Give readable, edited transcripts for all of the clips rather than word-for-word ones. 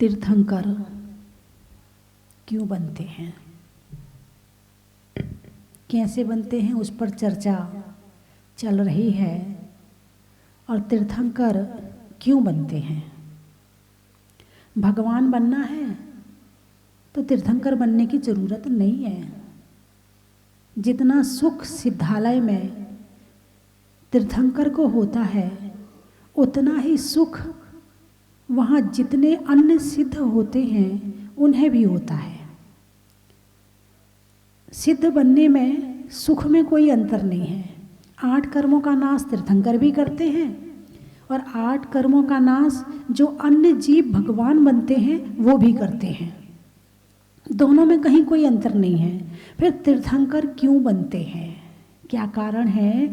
तीर्थंकर क्यों बनते हैं, कैसे बनते हैं, उस पर चर्चा चल रही है। और तीर्थंकर क्यों बनते हैं? भगवान बनना है तो तीर्थंकर बनने की जरूरत नहीं है। जितना सुख सिद्धालय में तीर्थंकर को होता है, उतना ही सुख वहाँ जितने अन्य सिद्ध होते हैं उन्हें भी होता है। सिद्ध बनने में सुख में कोई अंतर नहीं है। 8 कर्मों का नाश तीर्थंकर भी करते हैं और 8 कर्मों का नाश जो अन्य जीव भगवान बनते हैं वो भी करते हैं। दोनों में कहीं कोई अंतर नहीं है। फिर तीर्थंकर क्यों बनते हैं, क्या कारण है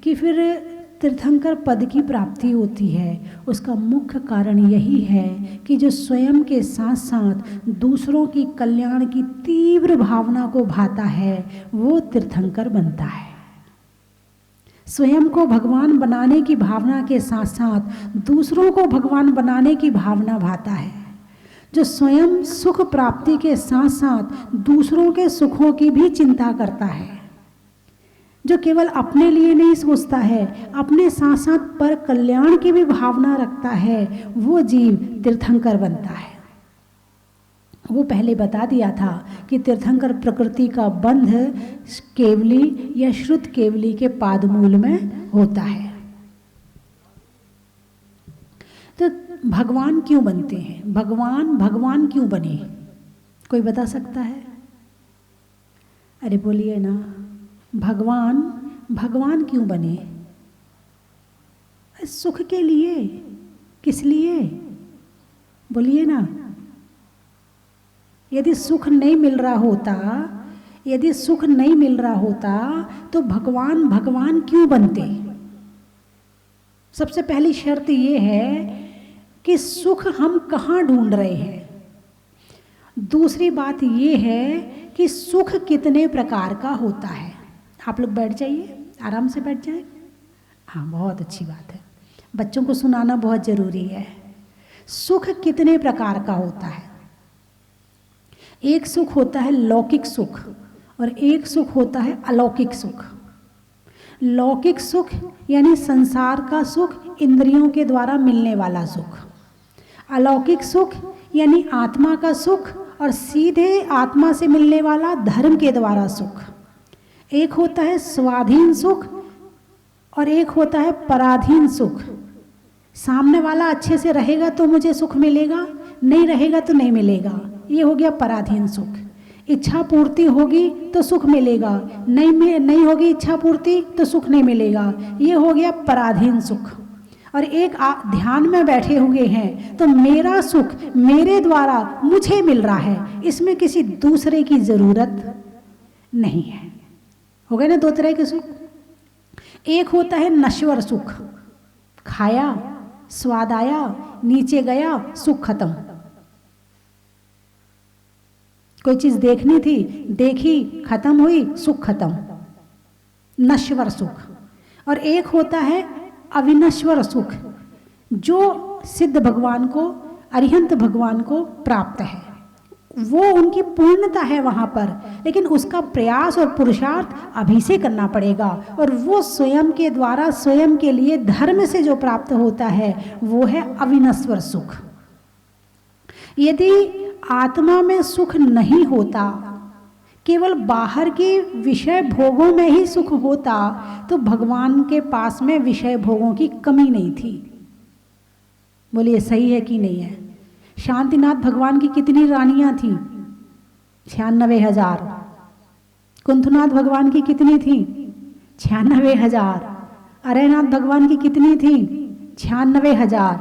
कि फिर तीर्थंकर पद की प्राप्ति होती है? उसका मुख्य कारण यही है कि जो स्वयं के साथ साथ दूसरों की कल्याण की तीव्र भावना को भाता है वो तीर्थंकर बनता है। स्वयं को भगवान बनाने की भावना के साथ साथ दूसरों को भगवान बनाने की भावना भाता है। जो स्वयं सुख प्राप्ति के साथ साथ दूसरों के सुखों की भी चिंता करता है, जो केवल अपने लिए नहीं सोचता है, अपने साथ साथ पर कल्याण की भी भावना रखता है, वो जीव तीर्थंकर बनता है। वो पहले बता दिया था कि तीर्थंकर प्रकृति का बंध केवली या श्रुत केवली के पादमूल में होता है। तो भगवान क्यों बनते हैं, भगवान क्यों बने, कोई बता सकता है? अरे बोलिए ना, भगवान क्यों बने? सुख के लिए, किस लिए? बोलिए ना। यदि सुख नहीं मिल रहा होता तो भगवान क्यों बनते? सबसे पहली शर्त ये है कि सुख हम कहाँ ढूंढ रहे हैं। दूसरी बात ये है कि सुख कितने प्रकार का होता है। आप लोग बैठ जाइए, आराम से बैठ जाए। हाँ, बहुत अच्छी बात है, बच्चों को सुनाना बहुत जरूरी है। सुख कितने प्रकार का होता है? एक सुख होता है लौकिक सुख और एक सुख होता है अलौकिक सुख। लौकिक सुख यानी संसार का सुख, इंद्रियों के द्वारा मिलने वाला सुख। अलौकिक सुख यानी आत्मा का सुख और सीधे आत्मा से मिलने वाला धर्म के द्वारा सुख। एक होता है स्वाधीन सुख और एक होता है पराधीन सुख। सामने वाला अच्छे से रहेगा तो मुझे सुख मिलेगा, नहीं रहेगा तो नहीं मिलेगा, ये हो गया पराधीन सुख। इच्छा पूर्ति होगी तो सुख मिलेगा, नहीं होगी इच्छा पूर्ति तो सुख नहीं मिलेगा, ये हो गया पराधीन सुख। और एक ध्यान में बैठे हुए हैं तो मेरा सुख मेरे द्वारा मुझे मिल रहा है, इसमें किसी दूसरे की जरूरत नहीं है। हो गए ना 2 तरह के सुख। एक होता है नश्वर सुख, खाया, स्वाद आया, नीचे गया, सुख खत्म। कोई चीज देखनी थी, देखी, खत्म हुई, सुख खत्म, नश्वर सुख। और एक होता है अविनश्वर सुख, जो सिद्ध भगवान को, अरिहंत भगवान को प्राप्त है। वो उनकी पूर्णता है वहाँ पर, लेकिन उसका प्रयास और पुरुषार्थ अभी से करना पड़ेगा। और वो स्वयं के द्वारा, स्वयं के लिए धर्म से जो प्राप्त होता है वो है अविनश्वर सुख। यदि आत्मा में सुख नहीं होता, केवल बाहर के विषय भोगों में ही सुख होता, तो भगवान के पास में विषय भोगों की कमी नहीं थी। बोलिए सही है कि नहीं है? शांतिनाथ भगवान की कितनी रानियां थी? 96,000। कुंथनाथ भगवान की कितनी थी? 96,000। अरयनाथ भगवान की कितनी थी? 96,000।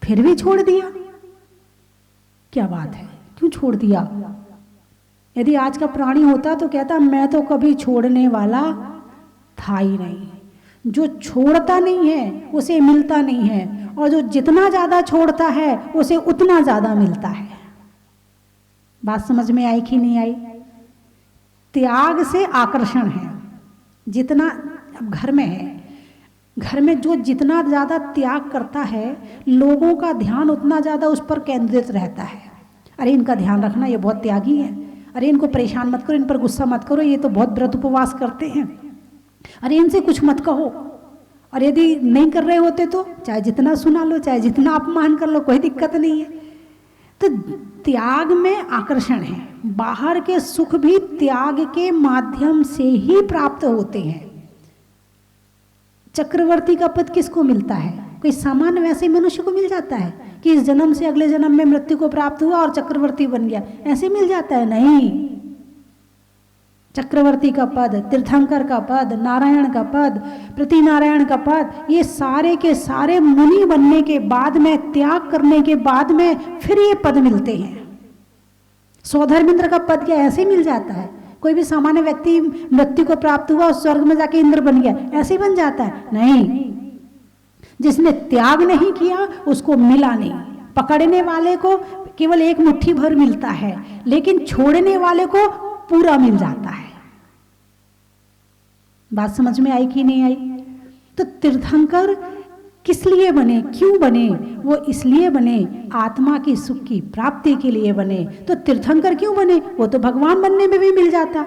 फिर भी छोड़ दिया, क्या बात है, क्यों छोड़ दिया? यदि आज का प्राणी होता तो कहता मैं तो कभी छोड़ने वाला था ही नहीं। जो छोड़ता नहीं है उसे मिलता नहीं है, और जो जितना ज्यादा छोड़ता है उसे उतना ज्यादा मिलता है। बात समझ में आई कि नहीं आई? त्याग से आकर्षण है। जितना अब घर में है, घर में जो जितना ज़्यादा त्याग करता है, लोगों का ध्यान उतना ज़्यादा उस पर केंद्रित रहता है। अरे इनका ध्यान रखना, ये बहुत त्यागी है। अरे इनको परेशान मत करो, इन पर गुस्सा मत करो, ये तो बहुत व्रत उपवास करते हैं। अरे इनसे कुछ मत कहो। और यदि नहीं कर रहे होते तो चाहे जितना सुना लो, चाहे जितना अपमान कर लो, कोई दिक्कत नहीं है। तो त्याग में आकर्षण है। बाहर के सुख भी त्याग के माध्यम से ही प्राप्त होते हैं। चक्रवर्ती का पद किसको मिलता है? कोई सामान्य वैसे मनुष्य को मिल जाता है कि इस जन्म से अगले जन्म में मृत्यु को प्राप्त हुआ और चक्रवर्ती बन गया, ऐसे मिल जाता है? नहीं। चक्रवर्ती का पद, तीर्थंकर का पद, नारायण का पद, प्रतिनारायण का पद, ये सारे के सारे मुनि बनने के बाद में, त्याग करने के बाद में फिर ये पद मिलते हैं। सौधर्मेंद्र का पद क्या ऐसे मिल जाता है? कोई भी सामान्य व्यक्ति मृत्यु को प्राप्त हुआ और स्वर्ग में जाके इंद्र बन गया, ऐसे बन जाता है? नहीं। जिसने त्याग नहीं किया उसको मिला नहीं। पकड़ने वाले को केवल एक मुट्ठी भर मिलता है, लेकिन छोड़ने वाले को पूरा मिल जाता है। बात समझ में आई कि नहीं आई? तो तीर्थंकर किस लिए बने, क्यों बने? वो इसलिए बने, आत्मा की सुख की प्राप्ति के लिए बने। तो तीर्थंकर क्यों बने? वो तो भगवान बनने में भी मिल जाता,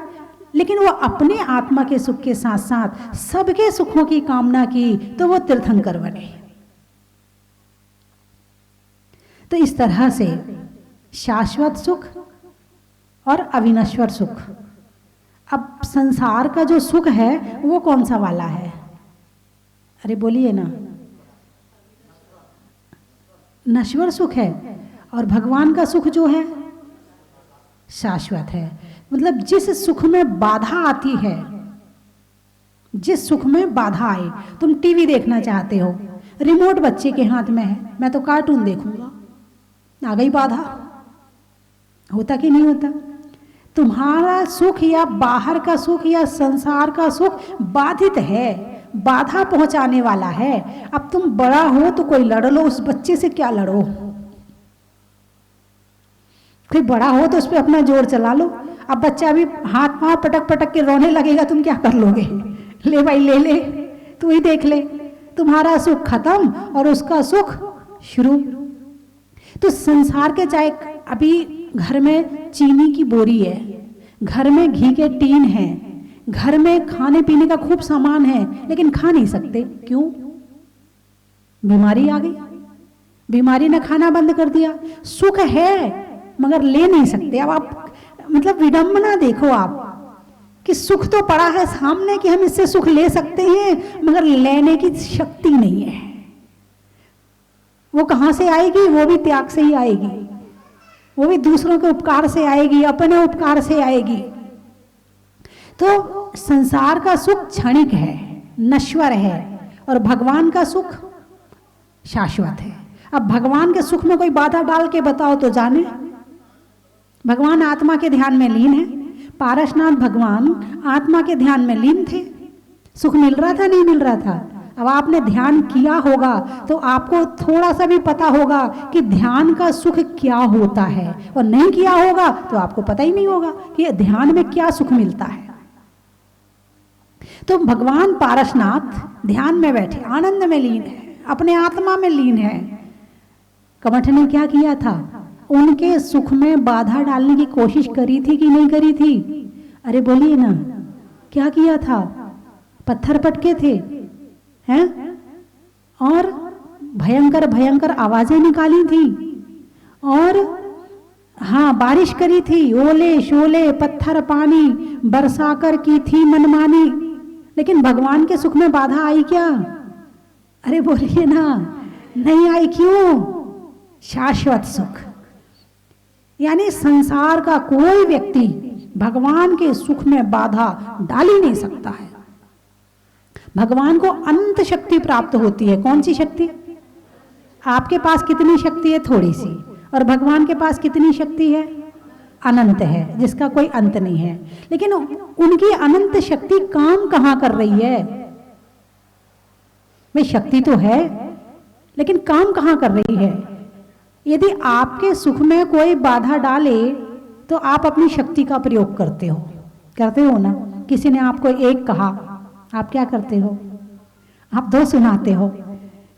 लेकिन वो अपने आत्मा के सुख के साथ साथ सबके सुखों की कामना की, तो वो तीर्थंकर बने। तो इस तरह से शाश्वत सुख और अविनश्वर सुख। अब संसार का जो सुख है वो कौन सा वाला है? अरे बोलिए ना। नश्वर सुख है। और भगवान का सुख जो है शाश्वत है। मतलब जिस सुख में बाधा आती है, जिस सुख में बाधा आए, तुम टीवी देखना चाहते हो, रिमोट बच्चे के हाथ में है, मैं तो कार्टून देखूंगा, आ गई बाधा। होता कि नहीं होता? तुम्हारा सुख या बाहर का सुख या संसार का सुख बाधित है, बाधा पहुंचाने वाला है। अब तुम बड़ा हो तो कोई लड़ लो, उस बच्चे से क्या लड़ो? कोई बड़ा हो तो उस पर अपना जोर चला लो। अब बच्चा भी हाथ पांव पटक पटक के रोने लगेगा, तुम क्या कर लोगे? ले भाई ले ले, तू ही देख ले। तुम्हारा सुख खत्म और उसका सुख शुरू। तो संसार के, चाहे अभी घर में चीनी की बोरी है, घर में घी के टीन है, घर में खाने पीने का खूब सामान है, लेकिन खा नहीं सकते। क्यों? बीमारी आ गई, बीमारी ने खाना बंद कर दिया। सुख है मगर ले नहीं सकते। अब आप मतलब विडंबना देखो आप कि सुख तो पड़ा है सामने कि हम इससे सुख ले सकते हैं, मगर लेने की शक्ति नहीं है। वो कहां से आएगी? वो भी त्याग से ही आएगी, वो भी दूसरों के उपकार से आएगी, अपने उपकार से आएगी। तो संसार का सुख क्षणिक है, नश्वर है, और भगवान का सुख शाश्वत है। अब भगवान के सुख में कोई बाधा डाल के बताओ तो जाने। भगवान आत्मा के ध्यान में लीन है। पारसनाथ भगवान आत्मा के ध्यान में लीन थे। सुख मिल रहा था, नहीं मिल रहा था? अब आपने ध्यान किया होगा तो आपको थोड़ा सा भी पता होगा कि ध्यान का सुख क्या होता है, और नहीं किया होगा तो आपको पता ही नहीं होगा कि ध्यान में क्या सुख मिलता है। तो भगवान पारसनाथ ध्यान में बैठे, आनंद में लीन है, अपने आत्मा में लीन है। कमठ ने क्या किया था? उनके सुख में बाधा डालने की कोशिश करी थी कि नहीं करी थी? अरे बोलिए ना, क्या किया था? पत्थर पटके थे हैं, और भयंकर भयंकर आवाजें निकाली थी, और हाँ बारिश करी थी, ओले शोले पत्थर पानी बरसाकर की थी मनमानी। लेकिन भगवान के सुख में बाधा आई क्या? अरे बोलिए ना, नहीं आई। क्यों? शाश्वत सुख। यानी संसार का कोई व्यक्ति भगवान के सुख में बाधा डाल ही नहीं सकता है। भगवान को अनंत शक्ति प्राप्त होती है। कौन सी शक्ति? आपके पास कितनी शक्ति है? थोड़ी सी। और भगवान के पास कितनी शक्ति है? अनंत है, जिसका कोई अंत नहीं है। लेकिन उनकी अनंत शक्ति काम कहां कर रही है? भाई शक्ति तो है, लेकिन काम कहां कर रही है? यदि आपके सुख में कोई बाधा डाले तो आप अपनी शक्ति का प्रयोग करते हो ना? किसी ने आपको एक कहा, आप क्या करते हो? आप दो सुनाते हो।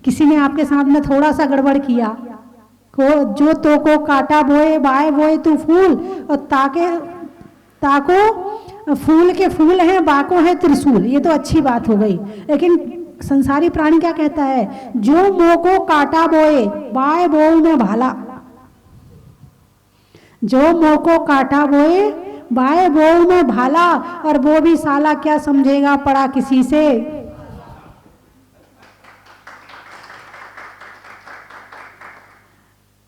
किसी ने आपके साथ में थोड़ा सा गड़बड़ किया, को जो तो को काटा बोए बाए बोए तू फूल, और ताको फूल के फूल हैं, बाको है त्रिशूल। ये तो अच्छी बात हो गई, लेकिन संसारी प्राणी क्या कहता है? जो मोह को काटा बोए बाए बोए में भाला, जो मोह को काटा बोए बाए बोए में भाला, और वो भी साला क्या समझेगा पड़ा किसी से।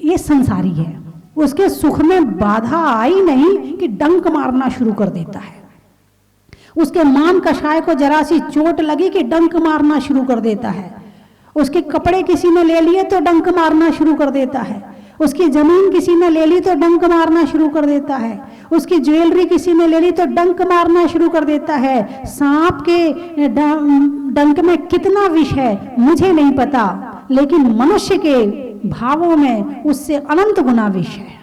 ये संसारी है, उसके सुख में बाधा आई नहीं कि डंक मारना शुरू कर देता है। उसके मान कषाय को जरा सी चोट लगी कि डंक मारना शुरू कर देता है। उसके कपड़े किसी ने ले लिए तो डंक मारना शुरू कर देता है। उसकी जमीन किसी ने ले ली तो डंक मारना शुरू कर देता है। उसकी ज्वेलरी किसी ने ले ली तो डंक मारना शुरू कर देता है। सांप के डंक में कितना विष है मुझे नहीं पता, लेकिन मनुष्य के भावों में उससे अनंत गुना विष है।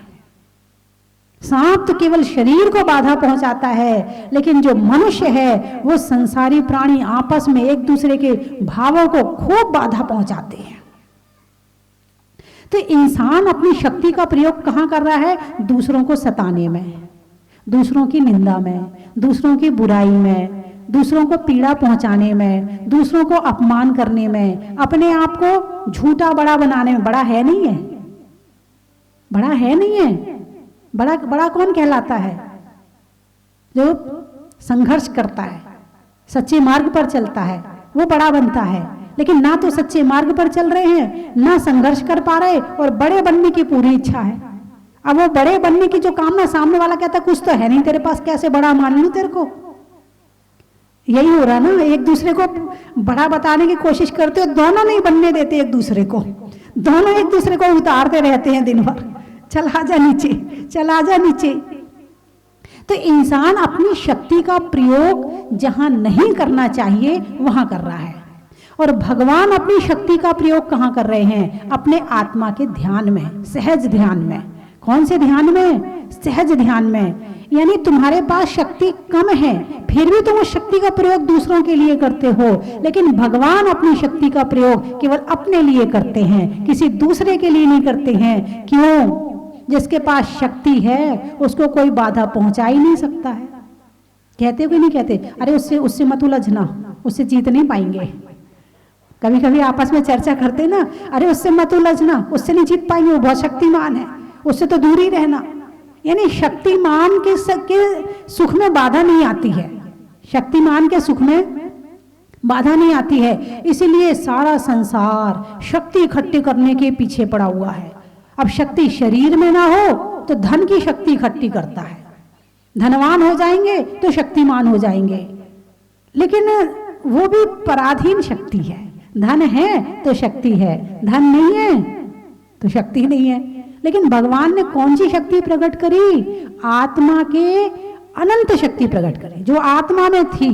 सांप तो केवल शरीर को बाधा पहुंचाता है, लेकिन जो मनुष्य है वो संसारी प्राणी आपस में एक दूसरे के भावों को खूब बाधा पहुंचाते हैं। तो इंसान अपनी शक्ति का प्रयोग कहां कर रहा है? दूसरों को सताने में, दूसरों की निंदा में, दूसरों की बुराई में, दूसरों को पीड़ा पहुंचाने में, दूसरों को अपमान करने में, अपने आप को झूठा बड़ा बनाने में। बड़ा है नहीं है, बड़ा है नहीं है। बड़ा बड़ा कौन कहलाता है? जो संघर्ष करता है, सच्चे मार्ग पर चलता है, वो बड़ा बनता है। लेकिन ना तो सच्चे मार्ग पर चल रहे हैं, ना संघर्ष कर पा रहे, और बड़े बनने की पूरी इच्छा है। अब वो बड़े बनने की जो कामना, सामने वाला कहता कुछ तो है नहीं तेरे पास, कैसे बड़ा मान लूं तेरे को। यही हो रहा ना, एक दूसरे को बड़ा बताने की कोशिश करते हो, दोनों नहीं बनने देते एक दूसरे को, दोनों एक दूसरे को उतारते रहते हैं दिन भर, चला जा नीचे, चला जा नीचे। तो इंसान अपनी शक्ति का प्रयोग जहां नहीं करना चाहिए वहां कर रहा है, और भगवान अपनी शक्ति का प्रयोग कहां कर रहे हैं? अपने आत्मा के ध्यान में, सहज ध्यान में। कौन से ध्यान में? सहज ध्यान में। यानी तुम्हारे पास शक्ति कम है, फिर भी तुम उस शक्ति का प्रयोग दूसरों के लिए करते हो, लेकिन भगवान अपनी शक्ति का प्रयोग केवल अपने लिए करते हैं, किसी दूसरे के लिए नहीं करते हैं। क्यों? जिसके पास शक्ति है उसको कोई बाधा पहुंचा ही नहीं सकता है। कहते हो कि नहीं कहते? अरे उससे मत उलझना, उससे जीत नहीं पाएंगे। कभी कभी आपस में चर्चा करते ना, अरे उससे मत उलझना, उससे नहीं जीत पाएंगे, वो बहुत शक्तिमान है, उससे तो दूर ही रहना। यानी शक्तिमान के सुख में बाधा नहीं आती है, शक्तिमान के सुख में बाधा नहीं आती है। इसीलिए सारा संसार शक्ति इकट्ठी करने के पीछे पड़ा हुआ है। अब शक्ति शरीर में ना हो तो धन की शक्ति इकट्ठी करता है, धनवान हो जाएंगे तो शक्तिमान हो जाएंगे, लेकिन वो भी पराधीन शक्ति है। धन है तो शक्ति है, धन नहीं है तो शक्ति नहीं है। लेकिन भगवान ने कौन सी शक्ति प्रकट करी? आत्मा के अनंत शक्ति प्रकट करी, जो आत्मा में थी।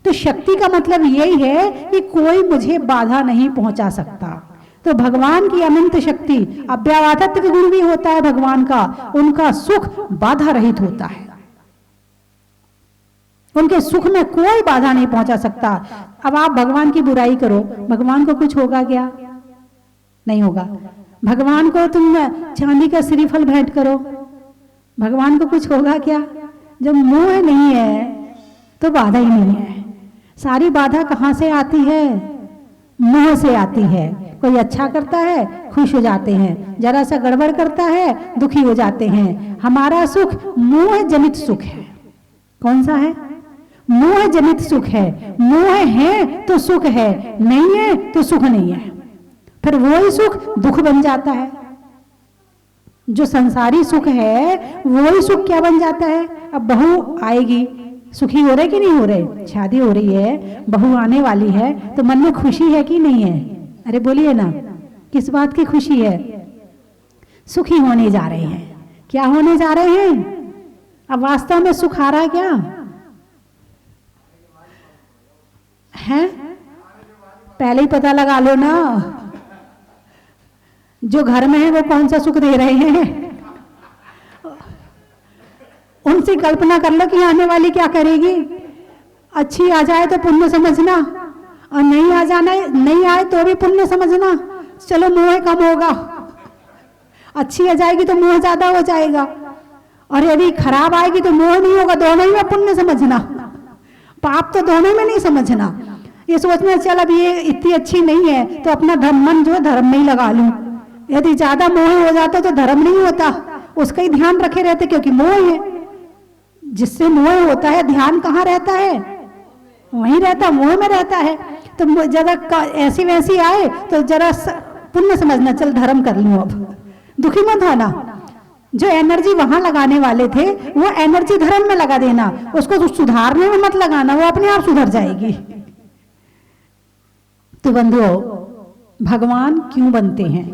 तो शक्ति का मतलब यही है कि कोई मुझे बाधा नहीं पहुंचा सकता। तो भगवान की अनंत शक्ति, अव्यवहार्य गुण भी होता है भगवान का, उनका सुख बाधा रहित होता है, उनके सुख में कोई बाधा नहीं पहुंचा सकता। अब आप भगवान की बुराई करो, भगवान को कुछ होगा क्या? नहीं होगा। भगवान को तुम चांदी का श्रीफल भेंट करो, भगवान को कुछ होगा क्या? जब मोह नहीं है तो बाधा ही नहीं है। सारी बाधा कहां से आती है? मोह से आती है। कोई अच्छा करता है खुश हो जाते हैं, जरा सा गड़बड़ करता है दुखी हो जाते हैं। हमारा सुख मोह जनित सुख है। कौन सा है? मोह जनित सुख है। मोह है तो सुख है, नहीं है तो सुख नहीं है, फिर वही सुख दुख बन जाता है। जो संसारी सुख है वही सुख क्या बन जाता है? अब बहू आएगी, सुखी हो रहे कि नहीं हो रहे? शादी हो रही है, बहू आने वाली है, तो मन में खुशी है कि नहीं है? अरे बोलिए ना, किस बात की खुशी है? सुखी होने जा रहे हैं। क्या होने जा रहे हैं? अब वास्तव में सुख आ रहा है क्या है? पहले ही पता लगा लो ना, जो घर में है वो कौन सा सुख दे रहे हैं, उनसे कल्पना कर लो कि आने वाली क्या करेगी। अच्छी आ जाए तो पुण्य समझना, और नहीं आ जाना, नहीं आए तो भी पुण्य समझना, चलो मोह कम होगा। अच्छी आ जाएगी तो मोह ज्यादा हो जाएगा, और यदि खराब आएगी तो मोह नहीं होगा, दोनों ही में पुण्य समझना, पाप तो दोनों में नहीं समझना। ये सोचना चल अब ये इतनी अच्छी नहीं है तो अपना धर्म मन जो है धर्म में ही लगा लूं। यदि ज्यादा मोह हो जाता तो धर्म नहीं होता, उसका ही ध्यान रखे रहते, क्योंकि मोह है। जिससे मोह होता है ध्यान कहाँ रहता है? वहीं रहता, मोह में रहता है। तो जरा ऐसी वैसी आए तो जरा पुण्य समझना, चल धर्म कर लूं, अब दुखी मत होना। जो एनर्जी वहां लगाने वाले थे वो एनर्जी धर्म में लगा देना, उसको सुधारने में मत लगाना, वो अपने आप सुधर जाएगी। तो बंधुओं, भगवान क्यों बनते हैं,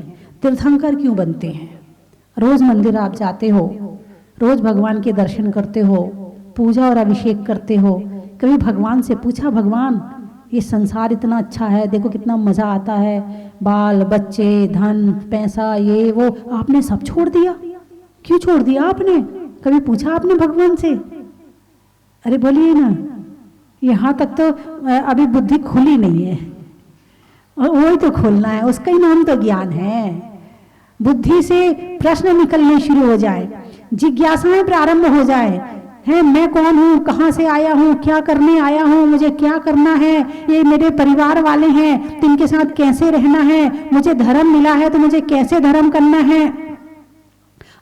तीर्थंकर क्यों बनते हैं? रोज मंदिर आप जाते हो, रोज भगवान के दर्शन करते हो, पूजा और अभिषेक करते हो, कभी भगवान से पूछा, भगवान ये संसार इतना अच्छा है, देखो कितना मजा आता है, बाल बच्चे धन पैसा ये वो, आपने सब छोड़ दिया, क्यों छोड़ दिया आपने? कभी पूछा आपने भगवान से? अरे बोलिए ना, यहाँ तक तो अभी बुद्धि खुली नहीं है, और वही तो खोलना है, उसका ही नाम तो ज्ञान है। बुद्धि से प्रश्न निकलने शुरू हो जाए, जिज्ञासाएं प्रारंभ हो जाए, है मैं कौन हूँ, कहाँ से आया हूँ, क्या करने आया हूँ, मुझे क्या करना है, ये मेरे परिवार वाले हैं तो इनके साथ कैसे रहना है, मुझे धर्म मिला है तो मुझे कैसे धर्म करना है,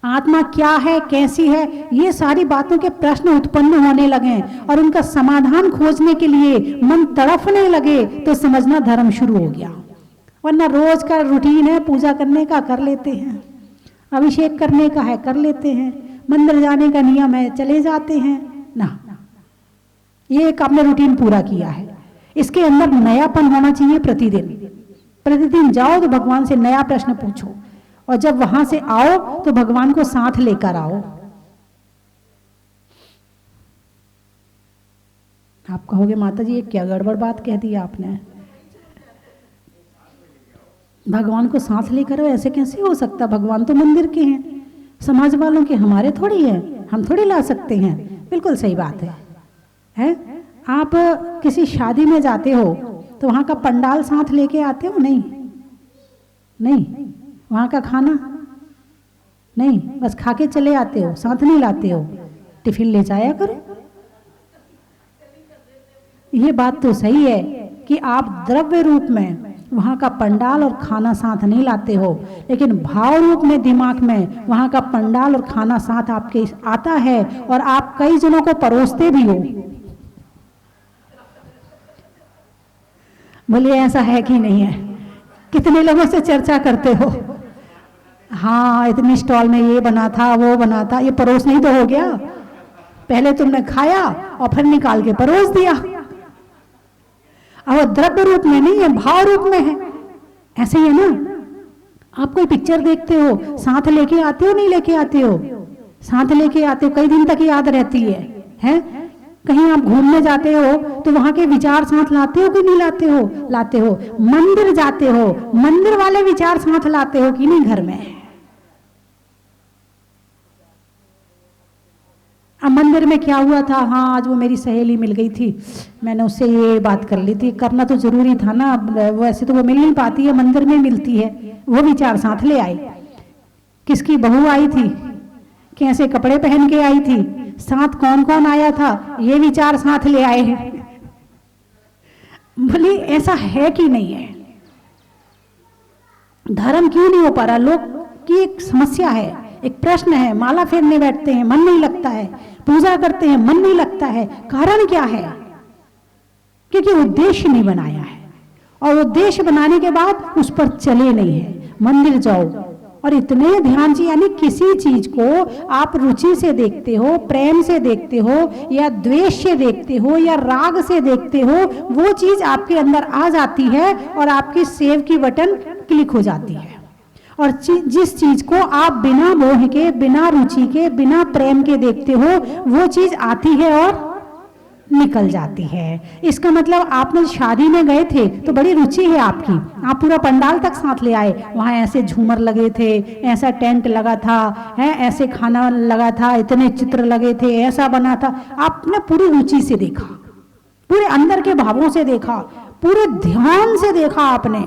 आत्मा क्या है, कैसी है, ये सारी बातों के प्रश्न उत्पन्न होने लगे और उनका समाधान खोजने के लिए मन तड़फने लगे तो समझना धर्म शुरू हो गया। वरना रोज का रूटीन है, पूजा करने का कर लेते हैं, अभिषेक करने का है कर लेते हैं, मंदिर जाने का नियम है चले जाते हैं ना। ये एक आपने रूटीन पूरा किया है, इसके अंदर नयापन होना चाहिए। प्रतिदिन प्रतिदिन जाओ तो भगवान से नया प्रश्न पूछो, और जब वहां से आओ तो भगवान को साथ लेकर आओ। आप कहोगे माता जी ये क्या गड़बड़ बात कह दी आपने, भगवान को साथ लेकर आओ, ऐसे कैसे हो सकता? भगवान तो मंदिर के हैं, समाज वालों के, हमारे थोड़ी है, हम थोड़ी ला सकते हैं। बिल्कुल सही बात है? आप किसी शादी में जाते हो तो वहां का पंडाल साथ लेके आते हो? नहीं नहीं, वहां का खाना नहीं, बस खा के चले आते हो, साथ नहीं लाते हो, टिफिन ले जाया करो। ये बात तो सही है कि आप द्रव्य रूप में वहां का पंडाल और खाना साथ नहीं लाते हो, लेकिन भाव रूप में दिमाग में वहां का पंडाल और खाना साथ आपके आता है और आप कई जनों को परोसते भी हो। बोलिए ऐसा है कि नहीं है? कितने लोगों से चर्चा करते हो, हाँ इतनी स्टॉल में ये बना था वो बना था, ये परोस नहीं तो हो गया, पहले तुमने खाया और फिर निकाल के परोस दिया। अब वो द्रव्य रूप में नहीं है, भाव रूप में है। ऐसे ही है ना, आप कोई पिक्चर देखते हो, साथ लेके आते हो नहीं लेके आते हो? साथ लेके आते हो, कई दिन तक याद रहती है? कहीं आप घूमने जाते हो तो वहां के विचार साथ लाते हो कि नहीं लाते हो? लाते हो। मंदिर जाते हो, मंदिर वाले विचार साथ लाते हो कि नहीं घर में? अब मंदिर में क्या हुआ था, हाँ आज वो मेरी सहेली मिल गई थी, मैंने उससे ये बात कर ली थी, करना तो जरूरी था ना, वैसे तो वो मिल नहीं पाती है, मंदिर में मिलती है, वो विचार साथ ले आए। किसकी बहू आई थी, कैसे कपड़े पहन के आई थी, साथ कौन कौन आया था, ये विचार साथ ले आए हैं। बोले ऐसा है कि नहीं है? धर्म क्यों नहीं हो पा रहा? लोग की एक समस्या है, एक प्रश्न है, माला फेरने बैठते हैं मन नहीं लगता है, पूजा करते हैं मन नहीं लगता है, कारण क्या है? क्योंकि उद्देश्य नहीं बनाया है, और उद्देश्य बनाने के बाद उस पर चले नहीं है। मंदिर जाओ और इतने ध्यान से, यानी किसी चीज को आप रुचि से देखते हो, प्रेम से देखते हो, या द्वेष से देखते हो, या राग से देखते हो, वो चीज आपके अंदर आ जाती है और आपकी सेव की बटन क्लिक हो जाती है। और जिस चीज को आप बिना मोह के, बिना रुचि के, बिना प्रेम के देखते हो, वो चीज आती है और निकल जाती है। इसका मतलब आपने शादी में गए थे तो बड़ी रुचि है आपकी, आप पूरा पंडाल तक साथ ले आए, वहां ऐसे झूमर लगे थे, ऐसा टेंट लगा था, है ऐसे खाना लगा था, इतने चित्र लगे थे, ऐसा बना था, आपने पूरी रुचि से देखा, पूरे अंदर के भावों से देखा, पूरे ध्यान से देखा आपने,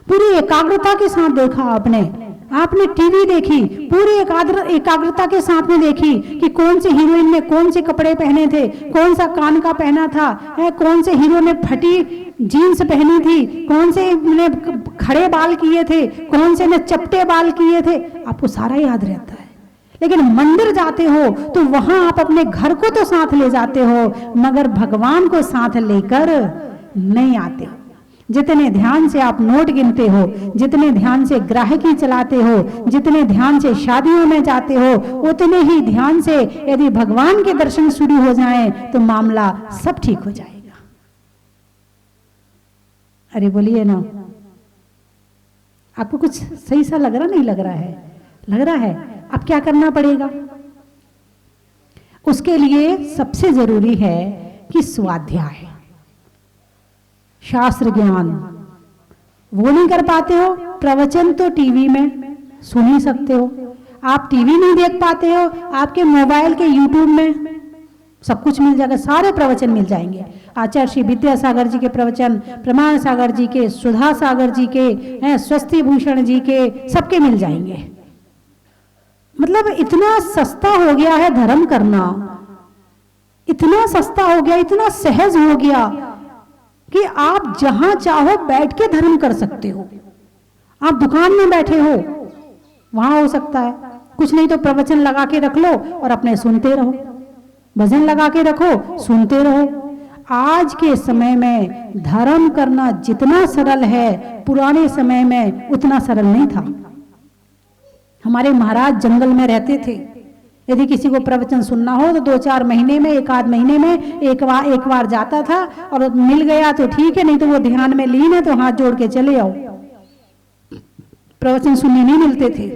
पूरी एकाग्रता के साथ देखा आपने टीवी देखी, पूरी एकाग्रता के साथ में देखी कि कौन से हीरोइन ने कौन से कपड़े पहने थे, कौन सा कान का पहना था, कौन से हीरो ने फटी जीन्स पहनी थी, कौन से ने खड़े बाल किए थे, कौन से ने चपटे बाल किए थे, आपको सारा याद रहता है। लेकिन मंदिर जाते हो तो वहां आप अपने घर को तो साथ ले जाते हो, मगर भगवान को साथ लेकर नहीं आते। जितने ध्यान से आप नोट गिनते हो, जितने ध्यान से ग्राहकी चलाते हो, जितने ध्यान से शादियों में जाते हो, उतने ही ध्यान से यदि भगवान के दर्शन शुरू हो जाएं तो मामला सब ठीक हो जाएगा। अरे बोलिए ना, आपको कुछ सही सा लग रहा नहीं लग रहा है? लग रहा है। अब क्या करना पड़ेगा? उसके लिए सबसे जरूरी है कि स्वाध्याय, शास्त्र ज्ञान। वो नहीं कर पाते हो, प्रवचन तो टीवी में सुन ही सकते हो। आप टीवी नहीं देख पाते हो, आपके मोबाइल के यूट्यूब में सब कुछ मिल जाएगा, सारे प्रवचन मिल जाएंगे। आचार्य श्री विद्यासागर जी के प्रवचन, प्रमाण सागर जी के, सुधा सागर जी के, स्वस्ति भूषण जी के, सबके मिल जाएंगे। मतलब इतना सस्ता हो गया है धर्म करना, इतना सस्ता हो गया, इतना सहज हो गया कि आप जहां चाहो बैठ के धर्म कर सकते हो। आप दुकान में बैठे हो वहां हो सकता है, कुछ नहीं तो प्रवचन लगा के रख लो और अपने सुनते रहो, भजन लगा के रखो, सुनते रहो। आज के समय में धर्म करना जितना सरल है, पुराने समय में उतना सरल नहीं था। हमारे महाराज जंगल में रहते थे, यदि किसी को प्रवचन सुनना हो तो 2-4 महीने में, 1 आध महीने में एक बार जाता था, और मिल गया तो ठीक है, नहीं तो वो ध्यान में लीन है तो हाथ जोड़ के चले आओ। प्रवचन सुनने नहीं मिलते थे।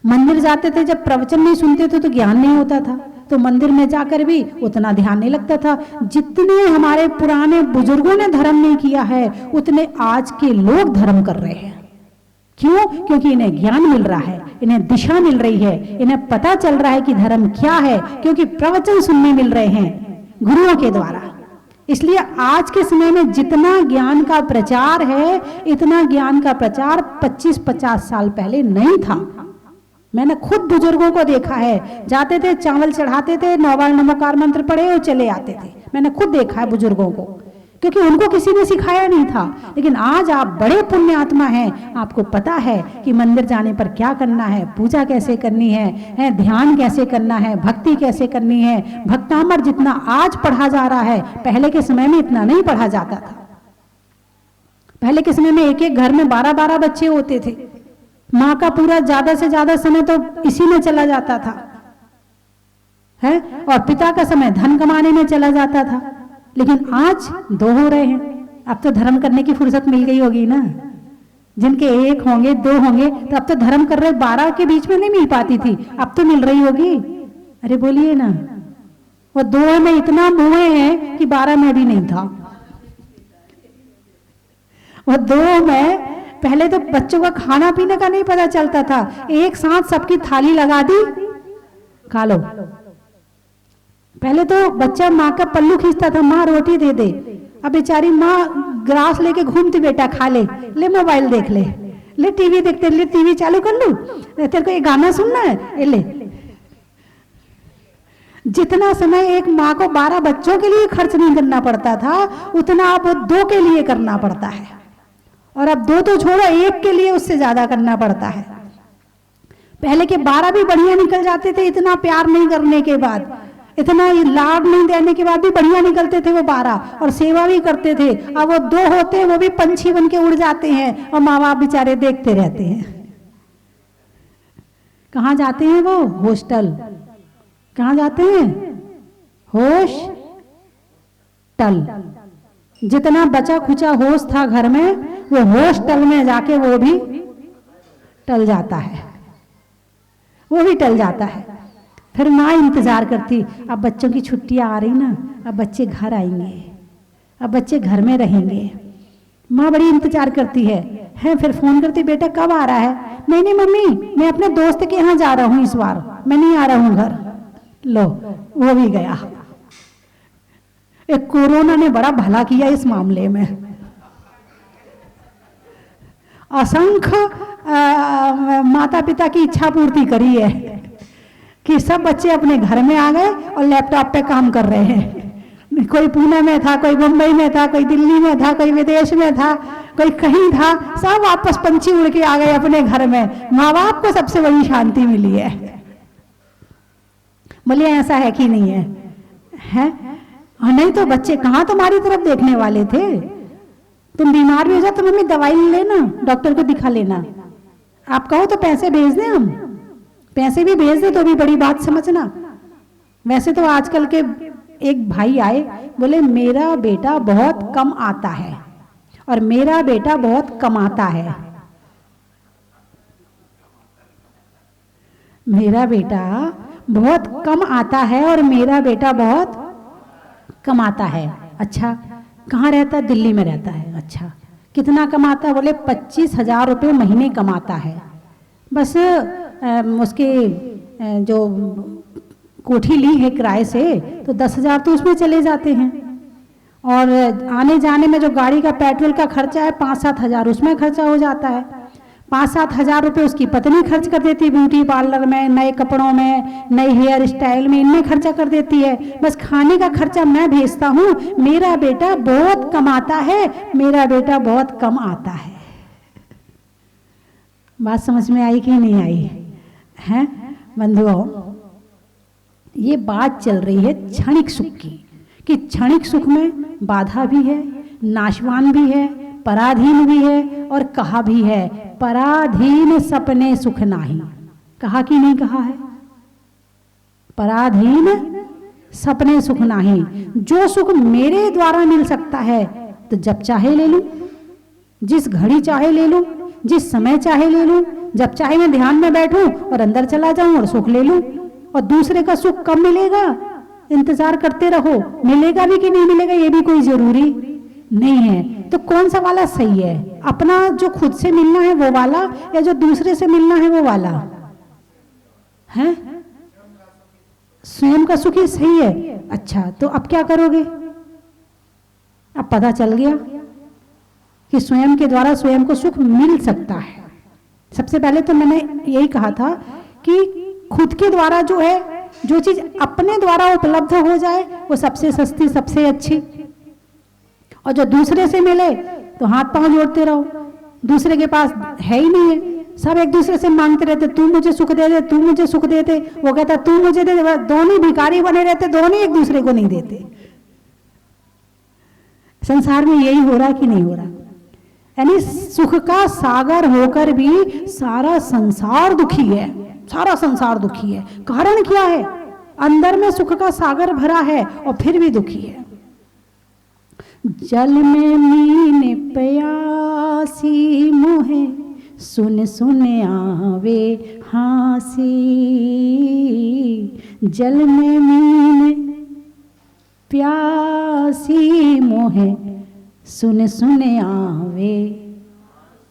मंदिर जाते थे, जब प्रवचन नहीं सुनते थे तो ज्ञान नहीं होता था, तो मंदिर में जाकर भी उतना ध्यान नहीं लगता था। जितने हमारे पुराने बुजुर्गों ने धर्म नहीं किया है, उतने आज के लोग धर्म कर रहे हैं। क्यों? क्योंकि इन्हें ज्ञान मिल रहा है, इन्हें दिशा मिल रही है, इन्हें पता चल रहा है कि धर्म क्या है, क्योंकि प्रवचन सुनने मिल रहे हैं गुरुओं के द्वारा। इसलिए आज के समय में जितना ज्ञान का प्रचार है, इतना ज्ञान का प्रचार 25-50 साल पहले नहीं था। मैंने खुद बुजुर्गों को देखा है, जाते थे, चावल चढ़ाते थे, 9 बार नमोकार मंत्र पढ़े और चले आते थे। मैंने खुद देखा है बुजुर्गों को, क्योंकि उनको किसी ने सिखाया नहीं था। लेकिन आज आप बड़े पुण्य आत्मा हैं, आपको पता है कि मंदिर जाने पर क्या करना है, पूजा कैसे करनी है, ध्यान कैसे करना है, भक्ति कैसे करनी है। भक्तामृत जितना आज पढ़ा जा रहा है, पहले के समय में इतना नहीं पढ़ा जाता था। पहले के समय में एक घर में 12-12 बच्चे होते थे, माँ का पूरा ज्यादा से ज्यादा समय तो इसी में चला जाता था, है, और पिता का समय धन कमाने में चला जाता था। लेकिन आज 2 हो रहे हैं। अब तो धर्म करने की फुर्सत मिल गई होगी ना। जिनके 1 होंगे 2 होंगे, तो अब तो धर्म कर रहे, 12 के बीच में नहीं मिल पाती थी, अब तो मिल रही होगी। अरे बोलिए ना, वो 2 में इतना मुए हैं कि 12 में भी नहीं था। वो 2 में पहले तो बच्चों का खाना पीने का नहीं पता चलता था, एक साथ सबकी थाली लगा दी, खा लो। पहले तो बच्चा माँ का पल्लू खींचता था, माँ रोटी दे दे, अब बेचारी माँ ग्रास लेके घूमती, बेटा खा ले मोबाइल देख ले टीवी देखते, ले टीवी चालू कर लूं, तेरे को ये गाना सुनना है, ले। जितना समय एक माँ को 12 बच्चों के लिए खर्च नहीं करना पड़ता था, उतना अब 2 के लिए करना पड़ता है। और अब 2 तो छोड़ो, 1 के लिए उससे ज्यादा करना पड़ता है। पहले के 12 भी बढ़िया निकल जाते थे, इतना प्यार नहीं करने के बाद, इतना लाभ नहीं देने के बाद भी बढ़िया निकलते थे वो 12, और सेवा भी करते थे। अब वो 2 होते हैं, वो भी पंछी बन के उड़ जाते हैं, और माँ बाप बेचारे देखते रहते हैं। कहाँ जाते हैं वो? हॉस्टल। कहाँ जाते हैं? हॉस्टल। जितना बचा खुचा होश था घर में, वो हॉस्टल में जाके वो भी टल जाता है, वो भी टल जाता है। फिर माँ इंतजार करती, अब बच्चों की छुट्टियां आ रही ना, अब बच्चे घर आएंगे, अब बच्चे घर में रहेंगे। माँ बड़ी इंतजार करती है, फिर फोन करती, बेटा कब आ रहा है? नहीं मम्मी, मैं अपने दोस्त के यहाँ जा रहा हूँ, इस बार मैं नहीं आ रहा हूँ घर। लो, वो भी गया। एक कोरोना ने बड़ा भला किया इस मामले में। असंख्य माता पिता की इच्छा पूर्ति करी है कि सब बच्चे अपने घर में आ गए और लैपटॉप पे काम कर रहे हैं। कोई पुणे में था, कोई मुंबई में था, कोई दिल्ली में था, कोई विदेश में था, कोई कहीं था, सब वापस पंछी उड़ के आ गए अपने घर में। माँ बाप को सबसे बड़ी शांति मिली है। बोलिए ऐसा है कि नहीं है? है? और नहीं तो बच्चे कहाँ तुम्हारी तरफ देखने वाले थे? तुम बीमार भी हो जाओ तो मम्मी दवाई लेना, डॉक्टर को दिखा लेना। आप कहो तो पैसे भेज दें, हम पैसे भी भेज दें तो भी बड़ी बात समझना। वैसे तो आजकल के एक भाई आए, बोले मेरा बेटा बहुत कम आता है और मेरा बेटा बहुत कमाता है। मेरा बेटा बहुत कम आता है और मेरा बेटा बहुत कमाता है। अच्छा, कहाँ रहता है? दिल्ली में रहता है। अच्छा, कितना कमाता है? बोले 25,000 रुपये महीने कमाता है। बस उसके जो कोठी ली है किराए से तो 10,000 तो उसमें चले जाते हैं, और आने जाने में जो गाड़ी का पेट्रोल का खर्चा है 5-7 हज़ार उसमें खर्चा हो जाता है। 5-7 हज़ार रुपये उसकी पत्नी खर्च कर देती है, ब्यूटी पार्लर में, नए कपड़ों में, नए हेयर स्टाइल में, इनमें खर्चा कर देती है। बस खाने का खर्चा मैं भेजता हूँ। मेरा बेटा बहुत कमाता है, मेरा बेटा बहुत कम आता है। बात समझ में आई कि नहीं आई? है बंधुओं, ये बात चल रही है क्षणिक सुख की, कि क्षणिक सुख में बाधा भी है, नाशवान भी है, पराधीन भी है, और कहा भी है पराधीन सपने सुख नाही। कहा कि नहीं कहा है? पराधीन सपने सुख नाही। जो सुख मेरे द्वारा मिल सकता है तो जब चाहे ले लूं, जिस घड़ी चाहे ले लूं, जिस समय चाहे ले लूं, जब चाहे मैं ध्यान में बैठूं और अंदर चला जाऊं और सुख ले लूं। और दूसरे का सुख कब मिलेगा? इंतजार करते रहो, मिलेगा भी कि नहीं मिलेगा ये भी कोई जरूरी नहीं है। तो कौन सा वाला सही है? अपना जो खुद से मिलना है वो वाला, या जो दूसरे से मिलना है वो वाला? है स्वयं का सुख ही सही है। अच्छा, तो अब क्या करोगे? अब पता चल गया कि स्वयं के द्वारा स्वयं को सुख मिल सकता है। सबसे पहले तो मैंने यही कहा था कि खुद के द्वारा जो है, जो चीज अपने द्वारा उपलब्ध हो जाए वो सबसे सस्ती, सबसे अच्छी। और जो दूसरे से मिले तो हाथ पांव जोड़ते रहो, दूसरे के पास है ही नहीं है, सब एक दूसरे से मांगते रहते, तू मुझे सुख दे दे, तू मुझे सुख दे दे, वो कहता तू मुझे दे दे। दोनों भिखारी बने रहते, दोनों एक दूसरे को नहीं देते। संसार में यही हो रहा कि नहीं हो रहा? यानी सुख का सागर होकर भी सारा संसार दुखी है, सारा संसार दुखी है। कारण क्या है? अंदर में सुख का सागर भरा है और फिर भी दुखी है। जल में मीन प्यासी मोहे सुन सुन आवे हासी। जल में मीन प्यासी मोहे सुन सुन आवे।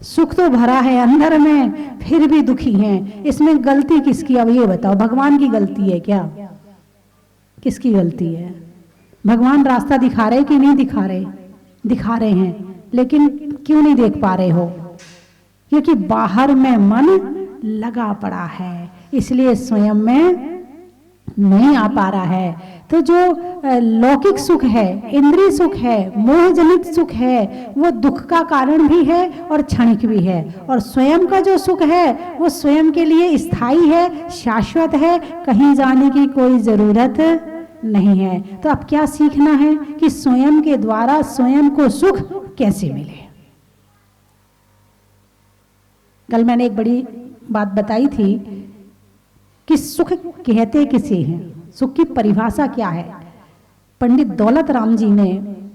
सुख तो भरा है अंदर में, फिर भी दुखी हैं। इसमें गलती किसकी? अब ये बताओ, भगवान की गलती है क्या? किसकी गलती है? भगवान रास्ता दिखा रहे कि नहीं दिखा रहे? दिखा रहे हैं, लेकिन क्यों नहीं देख पा रहे हो? क्योंकि बाहर में मन लगा पड़ा है, इसलिए स्वयं में नहीं आ पा रहा है। तो जो लौकिक सुख है, इंद्रिय सुख है, मोह जनित सुख है, वो दुख का कारण भी है और क्षणिक भी है। और स्वयं का जो सुख है वो स्वयं के लिए स्थायी है, शाश्वत है, कहीं जाने की कोई जरूरत नहीं है। तो अब क्या सीखना है कि स्वयं के द्वारा स्वयं को सुख कैसे मिले। कल मैंने एक बड़ी बात बताई थी कि सुख कहते किसे हैं, सुख की परिभाषा क्या है। पंडित दौलत राम जी ने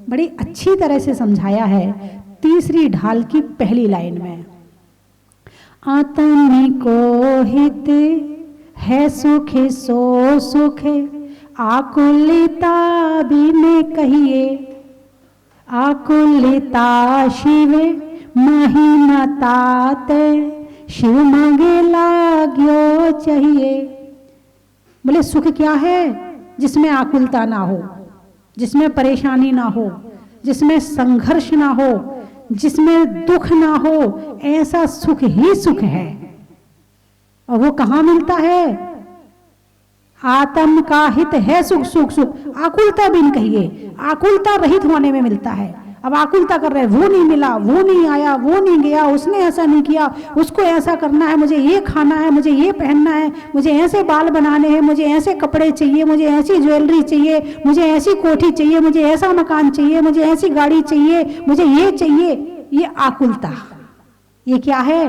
बड़ी अच्छी तरह से समझाया है तीसरी ढाल की पहली लाइन में। आत्म को हित है सुख सो सुख, आकुलिता भी ने कहिए, आकुलिता शिव महीनतात, शिव मांगे लाग्यो चाहिए। बोले सुख क्या है? जिसमें आकुलता ना हो, जिसमें परेशानी ना हो, जिसमें संघर्ष ना हो, जिसमें दुख ना हो, ऐसा सुख ही सुख है। और वो कहाँ मिलता है? आत्म का हित है सुख, सुख सुख आकुलता भी नहीं कहिए, आकुलता रहित होने में मिलता है। अब आकुलता कर रहे, वो नहीं मिला, वो नहीं आया, वो नहीं गया, उसने ऐसा नहीं किया, उसको ऐसा करना है, मुझे ये खाना है, मुझे ये पहनना है, मुझे ऐसे बाल बनाने हैं, मुझे ऐसे कपड़े चाहिए, मुझे ऐसी ज्वेलरी चाहिए, मुझे ऐसी कोठी चाहिए, मुझे ऐसा मकान चाहिए, मुझे ऐसी गाड़ी चाहिए, मुझे ये चाहिए। ये आकुलता, ये क्या है?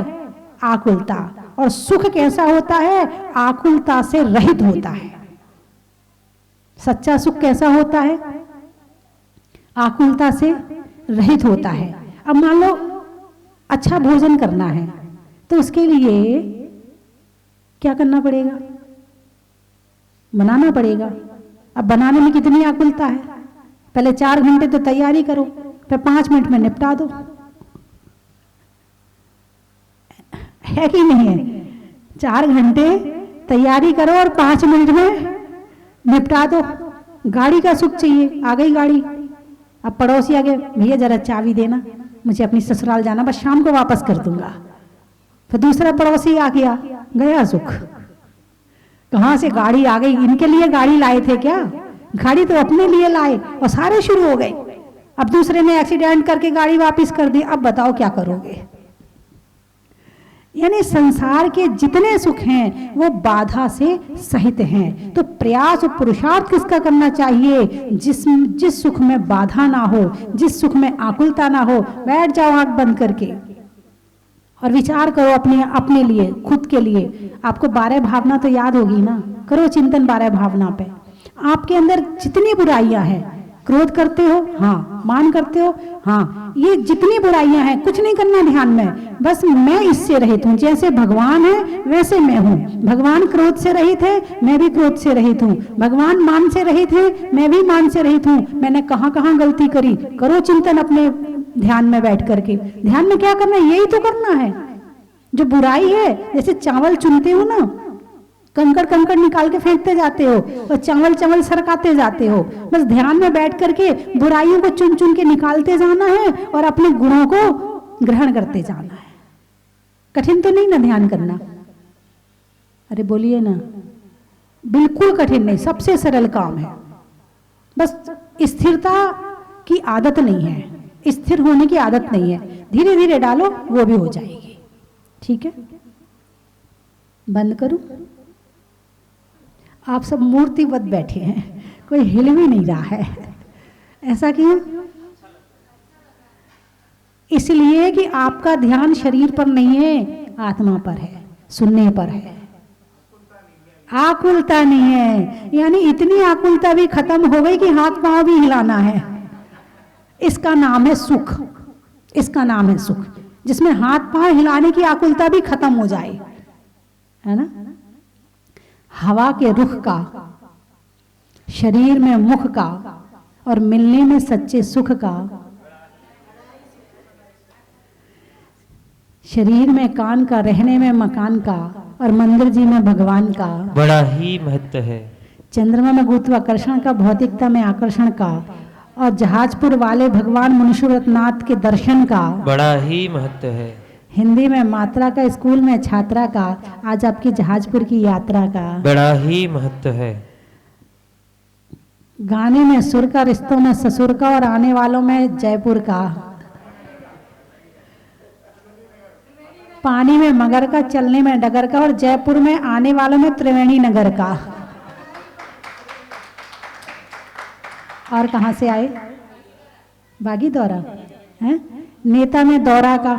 आकुलता। और सुख कैसा होता है? आकुलता से रहित होता है। सच्चा सुख कैसा होता है? आकुलता से रहित होता है। अब मान लो अच्छा भोजन करना है तो उसके लिए क्या करना पड़ेगा? बनाना पड़ेगा। अब बनाने में कितनी आकुलता है? पहले 4 घंटे तो तैयारी करो, फिर 5 मिनट में निपटा दो, है कि नहीं है? 4 घंटे तैयारी करो और 5 मिनट में निपटा दो। गाड़ी का सुख चाहिए, आ गई गाड़ी। अब पड़ोसी आ गए, भैया जरा चाबी देना, मुझे अपनी ससुराल जाना, बस शाम को वापस कर दूंगा। फिर दूसरा पड़ोसी आ गया, गया सुख। कहां से गाड़ी आ गई? इनके लिए गाड़ी लाए थे क्या? गाड़ी तो अपने लिए लाए और सारे शुरू हो गए। अब दूसरे ने एक्सीडेंट करके गाड़ी वापस कर दी, अब बताओ क्या करोगे? यानी संसार के जितने सुख हैं वो बाधा से सहित हैं। तो प्रयास और पुरुषार्थ किसका करना चाहिए? जिस सुख में बाधा ना हो, जिस सुख में आकुलता ना हो। बैठ जाओ आंख बंद करके और विचार करो अपने लिए, खुद के लिए। आपको 12 भावना तो याद होगी ना? करो चिंतन 12 भावना पे। आपके अंदर जितनी बुराइयां हैं, क्रोध करते हो, हाँ। मान करते हो, हाँ। ये जितनी बुराइयां हैं, कुछ नहीं करना ध्यान में, बस मैं इससे रहित हूं। जैसे भगवान है वैसे मैं हूं। भगवान क्रोध से रहित है, मैं भी क्रोध से रहित हूं। भगवान मान से रहित है, मैं भी मान से रहित हूं। मैंने कहां कहां गलती करी, करो चिंतन अपने ध्यान में बैठ करके। ध्यान में क्या करना है? यही तो करना है। जो बुराई है, जैसे चावल चुनते हो ना, कंकड़ कंकड़ निकाल के फेंकते जाते हो और चावल चावल सरकाते जाते हो। बस ध्यान में बैठ करके बुराइयों को चुन चुन के निकालते जाना है और अपने गुणों को ग्रहण करते जाना है। कठिन तो नहीं ना ध्यान करना? अरे बोलिए ना। बिल्कुल कठिन नहीं, सबसे सरल काम है। बस स्थिरता की आदत नहीं है, स्थिर होने की आदत नहीं है। धीरे धीरे डालो, वो भी हो जाएगी। ठीक है, बंद करूं? आप सब मूर्तिवत बैठे हैं, कोई हिल भी नहीं रहा है। ऐसा क्यों? इसलिए कि आपका ध्यान शरीर पर नहीं है, आत्मा पर है, सुनने पर है। आकुलता नहीं है, यानी इतनी आकुलता भी खत्म हो गई कि हाथ पांव भी हिलाना है। इसका नाम है सुख, इसका नाम है सुख, जिसमें हाथ पांव हिलाने की आकुलता भी खत्म हो जाए, है ना? हवा के रुख का, शरीर में मुख का और मिलने में सच्चे सुख का, शरीर में कान का, रहने में मकान का और मंदिर जी में भगवान का बड़ा ही महत्व है। चंद्रमा में गुरुत्वाकर्षण का, भौतिकता में आकर्षण का और जहाजपुर वाले भगवान मुनीश्वरनाथ के दर्शन का बड़ा ही महत्व है। हिंदी में मात्रा का, स्कूल में छात्रा का, आज आपकी जहाजपुर की यात्रा का बड़ा ही महत्व है। गाने में सुर का, रिश्तों में ससुर का और आने वालों में जयपुर का, पानी में मगर का, चलने में डगर का और जयपुर में आने वालों में त्रिवेणी नगर का। और कहां से आए? बागी दौरा है। नेता में दौरा का,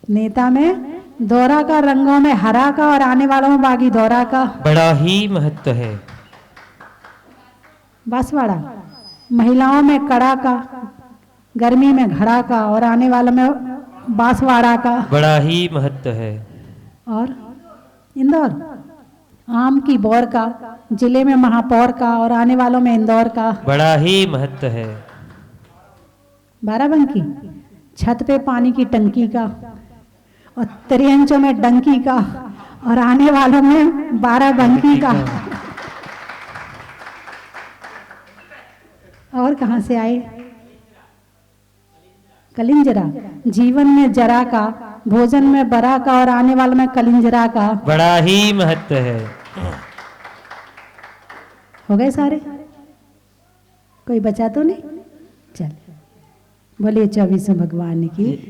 नेता में दौरा का, रंगों में हरा का और आने वालों में बागी दौरा का बड़ा ही महत्व है। बांसवाड़ा महिलाओं में कड़ा का, गर्मी में घड़ा का और आने वालों में बांसवाड़ा का बड़ा ही महत्व है। और इंदौर आम की बौर का, जिले में महापौर का और आने वालों में इंदौर का बड़ा ही महत्व है। बाराबंकी छत पे पानी की टंकी का और त्रियंचों में डंकी का और आने वालों में बाराबंकी का और कहाँ से आए? कलिंजरा। जीवन में जरा का, भोजन में बरा का और आने वाला में कलिंजरा का। बड़ा ही महत्व है। हो गए सारे? कोई बचा तो नहीं? चल, बोलिए 24 भगवान की।